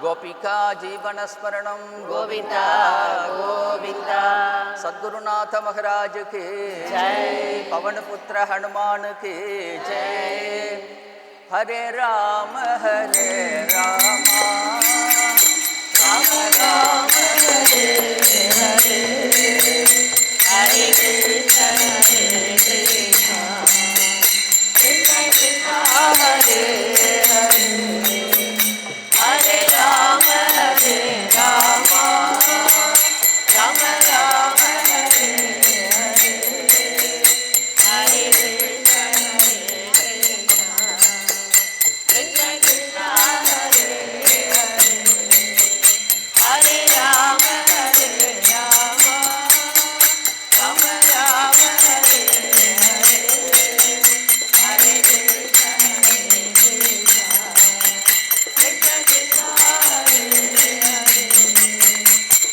गोपिका जीवन स्मरणं गोविंदा गोविंदा। सद्गुरुनाथ महाराज के जय। पवन पुत्र हनुमान के जय। हरे राम हरे राम राम राम हरे हरे, हरे कृष्ण कृष्ण कृष्ण हरे हरे, हरे राम राम राम हरे हरे, हरे कृष्ण कृष्ण कृष्ण हरे हरे, हरे राम राम राम हरे हरे, हरे कृष्ण कृष्ण कृष्ण हरे हरे,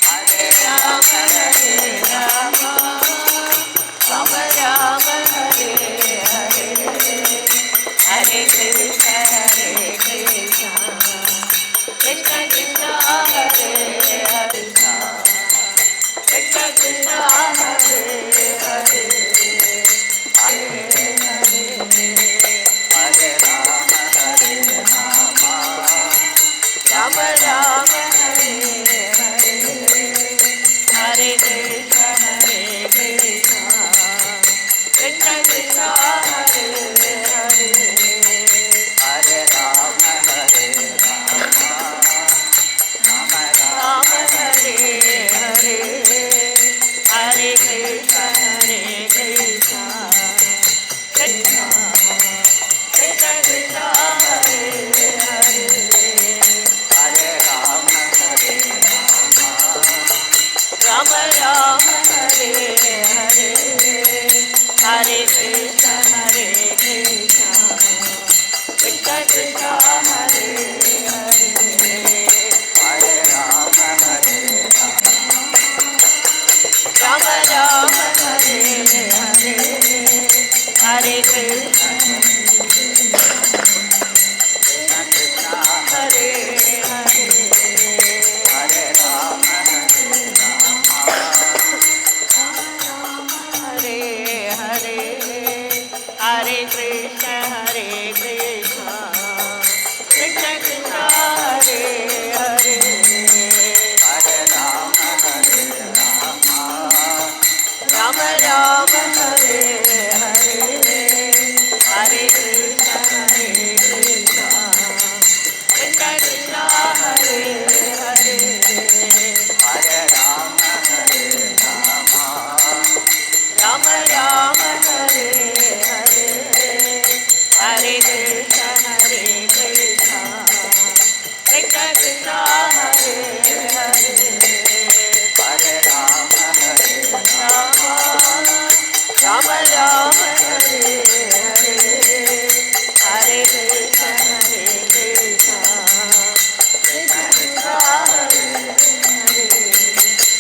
हरे राम राम राम हरे हरे, हरे कृष्ण कृष्ण कृष्ण हरे हरे, कृष्ण कृष्ण हरे हरे, हरे हरे राम राम राम हरे हरे, हरे कृष्ण कृष्ण कृष्ण हरे हरे, हरे राम राम हरे हरे, हरे कृष्ण कृष्ण कृष्ण कृष्ण हरे हरे, हरे राम राम राम हरे हरे, हरे कृष्ण कृष्ण कृष्ण हरे हरे, हरे राम राम राम हरे हरे, हरे कृष्ण हरे हरे, हरे राम हरे हरे, हरे कृष्ण कृष्ण कृष्ण हरे हरे, हरे राम राम राम हरे हरे, हरे कृष्ण कृष्ण कृष्ण हरे